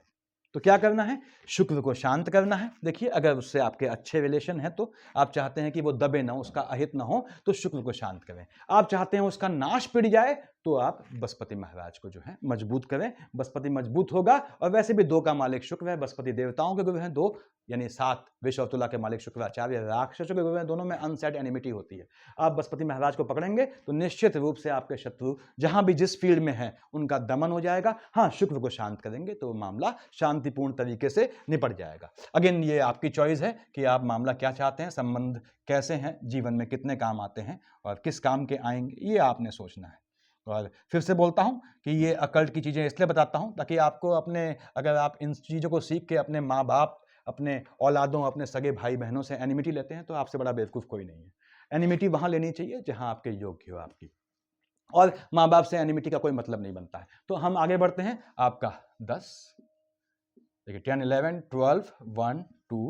Speaker 1: तो क्या करना है, शुक्र को शांत करना है। देखिए अगर उससे आपके अच्छे रिलेशन है तो आप चाहते हैं कि वो दबे ना, उसका अहित ना हो, तो शुक्र को शांत करें। आप चाहते हैं उसका नाश पिट जाए तो आप बृहस्पति महाराज को जो है मजबूत करें, बृहस्पति मजबूत होगा। और वैसे भी 2 का मालिक शुक्र है, बृहस्पति देवताओं के गुरु हैं, 2 यानी 7 विष और तुला के मालिक शुक्राचार्य राक्षसों के गुरु हैं, दोनों में अनसेट एनिमिटी होती है। आप बृहस्पति महाराज को पकड़ेंगे तो निश्चित रूप से आपके शत्रु जहां भी जिस फील्ड में है उनका दमन हो जाएगा। हाँ, शुक्र को शांत करेंगे तो मामला शांतिपूर्ण तरीके से निपट जाएगा। अगेन ये आपकी चॉइस है कि आप मामला क्या चाहते हैं, संबंध कैसे हैं, जीवन में कितने काम आते हैं और किस काम के आएंगे, ये आपने सोचना है। और फिर से बोलता हूं कि ये अकल्ट की चीज़ें इसलिए बताता हूं ताकि आपको अपने, अगर आप इन चीज़ों को सीख के अपने माँ बाप, अपने औलादों, अपने सगे भाई बहनों से एनिमिटी लेते हैं तो आपसे बड़ा बेवकूफ़ कोई नहीं है। एनिमिटी वहां लेनी चाहिए जहां आपके योग्य हो आपकी, और माँ बाप से एनिमिटी का कोई मतलब नहीं बनता है। तो हम आगे बढ़ते हैं। आपका 10, देखिए 10 11 12 1 2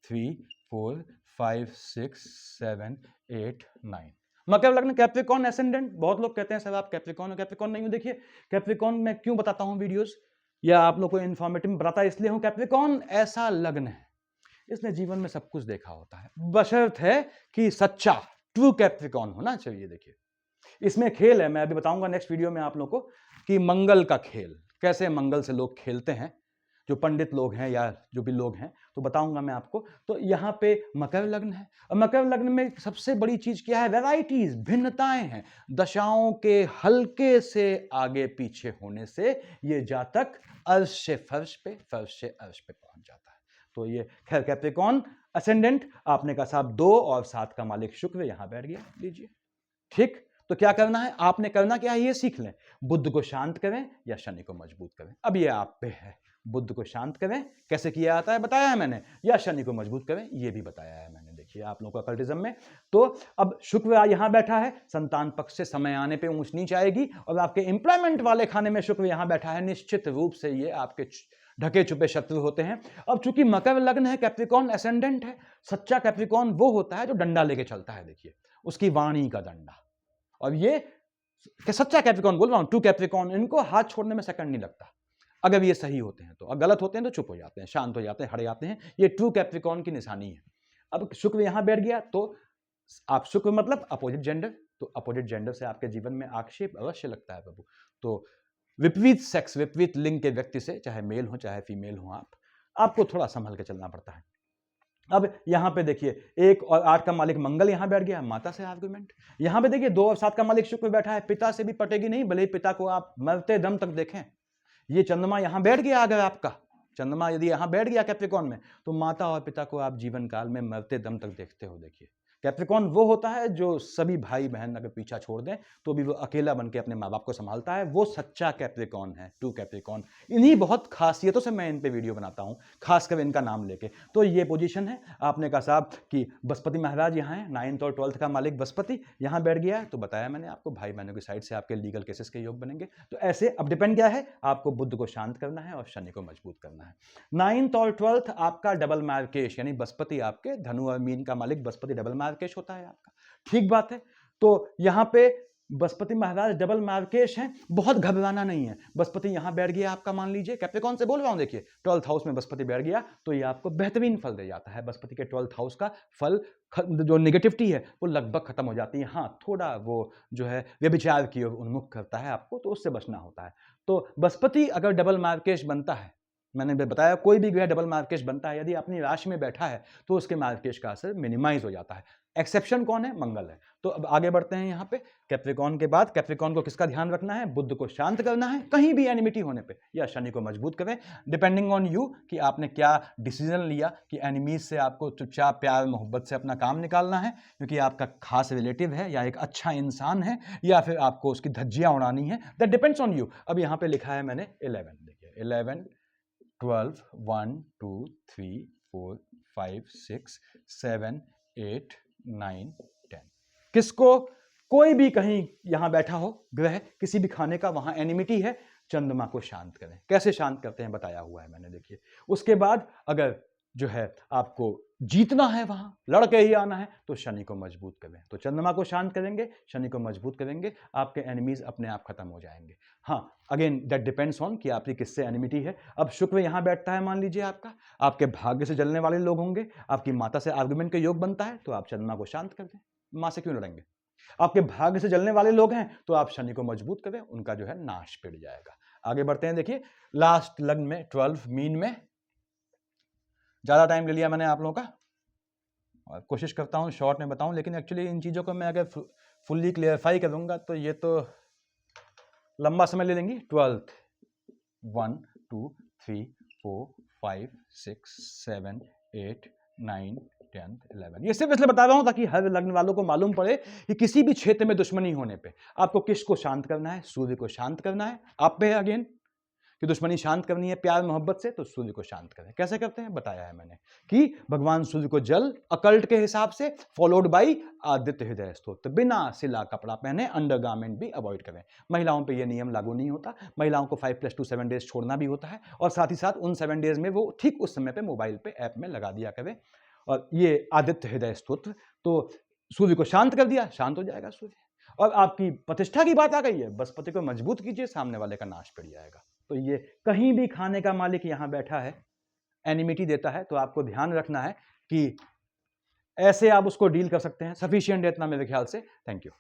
Speaker 1: 3 4 5 6 7 8 9। मकर लग्न कैप्रिकॉर्न एसेंडेंट। बहुत लोग कहते हैं सर आप कैप्रिकॉर्न हो, कैप्रिकॉर्न नहीं हो। देखिए कैप्रिकॉर्न मैं क्यों बताता हूं वीडियोस या आप लोग को इन्फॉर्मेटिव बताता इसलिए हूं, कैप्रिकॉर्न ऐसा लग्न है इसने जीवन में सब कुछ देखा होता है, बशर्त है कि सच्चा ट्रू कैप्रिकॉर्न होना चाहिए। देखिए इसमें खेल है, मैं अभी बताऊंगा नेक्स्ट वीडियो में आप लोग को कि मंगल का खेल कैसे मंगल से लोग खेलते हैं, जो पंडित लोग हैं या जो भी लोग हैं, तो बताऊंगा मैं आपको। तो यहाँ पे मकर लग्न है और मकर लग्न में सबसे बड़ी चीज क्या है, वैराइटीज, भिन्नताएं हैं। दशाओं के हल्के से आगे पीछे होने से ये जातक अर्श से फर्श पे, फर्श से अर्श पे पहुंच जाता है। तो ये खैर कैप्रिकॉर्न असेंडेंट। आपने कहा साहब 2 और 7 का मालिक शुक्र यहां बैठ गया, लीजिए ठीक। तो क्या करना है, आपने करना क्या है ये सीख लें, बुध को शांत करें या शनि को मजबूत करें। अब ये आप पे है, बुध को शांत करें कैसे किया जाता है बताया है मैंने, या शनि को मजबूत करें ये भी बताया है मैंने। देखिए देखिए आप लोगों को अकल्टिज्म में। तो अब शुक्र यहाँ बैठा है, संतान पक्ष से समय आने पे ऊंच नीच आएगी, और आपके एम्प्लॉयमेंट वाले खाने में शुक्र यहाँ बैठा है, निश्चित रूप से ये आपके ढके छुपे शत्रु होते हैं। अब चूंकि मकर लग्न है, कैप्रिकॉर्न एसेंडेंट है, सच्चा कैप्रिकॉर्न वो होता है जो डंडा लेके चलता है, देखिए उसकी वाणी का डंडा। और ये सच्चा कैप्रिकॉर्न बोल रहा हूं, ट्रू कैप्रिकॉर्न, इनको हाथ छोड़ने में सेकंड नहीं लगता अगर ये सही होते हैं तो, और गलत होते हैं तो चुप हो जाते हैं, शांत हो जाते हैं, हट जाते हैं। ये ट्रू कैप्रिकॉर्न की निशानी है। अब शुक्र यहां बैठ गया तो आप शुक्र मतलब अपोजिट जेंडर, तो अपोजिट जेंडर से आपके जीवन में आक्षेप अवश्य लगता है प्रभु। तो विपरीत सेक्स, विपरीत लिंग के व्यक्ति से, चाहे मेल हो चाहे फीमेल हो, आपको थोड़ा संभल के चलना पड़ता है। अब यहां पे देखिए 1 और 8 का मालिक मंगल यहां बैठ गया, माता से आर्गुमेंट। यहां पे देखिए 2 और 7 का मालिक शुक्र बैठा है, पिता से भी पटेगी नहीं, भले ही पिता को आप मरते दम तक देखें। ये चंद्रमा यहां बैठ गया, अगर आपका चंद्रमा यदि यहां बैठ गया कैप्रिकॉर्न में, तो माता और पिता को आप जीवन काल में मरते दम तक देखते हो। देखिए कैप्रिकॉर्न वो होता है जो सभी भाई बहन अगर पीछा छोड़ दें तो भी वो अकेला बनकर अपने माँ बाप को संभालता है, वो सच्चा कैप्रिकॉर्न है, ट्रू कैप्रिकॉर्न। इन्हीं बहुत खासियतों से मैं इन पे वीडियो बनाता हूँ, खासकर इनका नाम लेके। तो ये पोजीशन है। आपने कहा साहब कि बृहस्पति महाराज यहाँ है, 9th और 12th का मालिक बृहस्पति यहाँ बैठ गया है, तो बताया मैंने आपको भाई बहनों की साइड से आपके लीगल केसेस के योग बनेंगे। तो ऐसे अब डिपेंड क्या है, आपको बुध को शांत करना है और शनि को मजबूत करना है। 9th और 12th आपका डबल मार्केश, यानी बृहस्पति आपके धनु और मीन का मालिक बृहस्पति डबल मार्केश होता है आपका, ठीक बात है। तो यहां पे बृहस्पति महाराज डबल मार्केश हैं, बहुत घबराना नहीं है। बृहस्पति यहां बैठ गया आपका, मान लीजिए कैप्रिकॉर्न से बोल रहा हूं, देखिए 12th हाउस में बृहस्पति बैठ गया तो ये आपको बेहतरीन फल दे जाता है। बृहस्पति के 12th हाउस का फल, जो नेगेटिविटी है वो लगभग खत्म हो जाती है। हाँ, थोड़ा वो जो है व्यभिचार की ओर उन्मुख करता है आपको, तो उससे बचना होता है। तो बृहस्पति अगर डबल मार्केश बनता है, मैंने बताया कोई भी ग्रह डबल मार्केश बनता है, यदि अपनी राशि में बैठा है तो उसके मार्केश का असर मिनिमाइज हो जाता है। एक्सेप्शन कौन है? मंगल है। तो अब आगे बढ़ते हैं यहाँ पे कैप्रिकॉर्न के बाद। कैप्रिकॉर्न को किसका ध्यान रखना है? बुध को शांत करना है कहीं भी एनिमिटी होने पे, या शनि को मजबूत करें, डिपेंडिंग ऑन यू कि आपने क्या डिसीजन लिया कि एनिमीज से आपको चुपचाप प्यार मोहब्बत से अपना काम निकालना है क्योंकि आपका खास रिलेटिव है या एक अच्छा इंसान है, या फिर आपको उसकी धज्जियां उड़ानी है, दैट डिपेंड्स ऑन यू। अब यहाँ पे लिखा है मैंने 11, देखिए 11, 12, 1, 2, 3, 4, 5, 6, 7, 8, 9, 10। किसको? कोई भी कहीं यहां बैठा हो ग्रह किसी भी खाने का, वहां एनिमिटी है, चंद्रमा को शांत करें। कैसे शांत करते हैं बताया हुआ है मैंने, देखिए। उसके बाद अगर जो है आपको जीतना है, वहां लड़के ही आना है, तो शनि को मजबूत करें। तो चंद्रमा को शांत करेंगे, शनि को मजबूत करेंगे, आपके एनिमीज अपने आप खत्म हो जाएंगे। हाँ, अगेन दैट डिपेंड्स ऑन कि आपकी किससे एनिमिटी है। अब शुक्र यहां बैठता है, मान लीजिए आपके भाग्य से जलने वाले लोग होंगे, आपकी माता से आर्गुमेंट का योग बनता है, तो आप चंद्रमा को शांत कर दें। मां से क्यों लड़ेंगे? आपके भाग्य से जलने वाले लोग हैं तो आप शनि को मजबूत करें, उनका जो है नाश पिट जाएगा। आगे बढ़ते हैं, देखिए लास्ट लग्न में 12 मीन में। ज्यादा टाइम ले लिया मैंने आप लोगों का, और कोशिश करता हूँ शॉर्ट में बताऊं, लेकिन एक्चुअली इन चीज़ों को मैं अगर फुल्ली क्लियरफाई करूँगा तो ये तो लंबा समय ले लेंगी। 12th 1, 2, 3, 4, 5, 6, 7, 8, 9, 10, 11। ये सिर्फ इसलिए बता रहा हूं ताकि हर लग्न वालों को मालूम पड़े कि किसी भी क्षेत्र में दुश्मनी होने पे आपको किसको शांत करना है? सूर्य को शांत करना है। आप पे है अगेन कि दुश्मनी शांत करनी है प्यार मोहब्बत से, तो सूर्य को शांत करें। कैसे करते हैं बताया है मैंने कि भगवान सूर्य को जल अकल्ट के हिसाब से, फॉलोड बाई आदित्य हृदय स्तोत्र, बिना सिला कपड़ा पहने, अंडरगारमेंट भी अवॉइड करें। महिलाओं पे ये नियम लागू नहीं होता, महिलाओं को 5+2 7 डेज छोड़ना भी होता है, और साथ ही साथ उन 7 डेज में वो ठीक उस समय पे मोबाइल पे ऐप में लगा दिया करें। और ये आदित्य हृदय स्तोत्र, तो सूर्य को शांत कर दिया, शांत हो जाएगा सूर्य। और आपकी प्रतिष्ठा की बात आ गई है, बृहस्पति को मजबूत कीजिए, सामने वाले का नाश पड़ जाएगा। तो ये कहीं भी खाने का मालिक यहां बैठा है, एनिमिटी देता है, तो आपको ध्यान रखना है कि ऐसे आप उसको डील कर सकते हैं। सफिशिएंट है इतना मेरे ख्याल से। Thank you.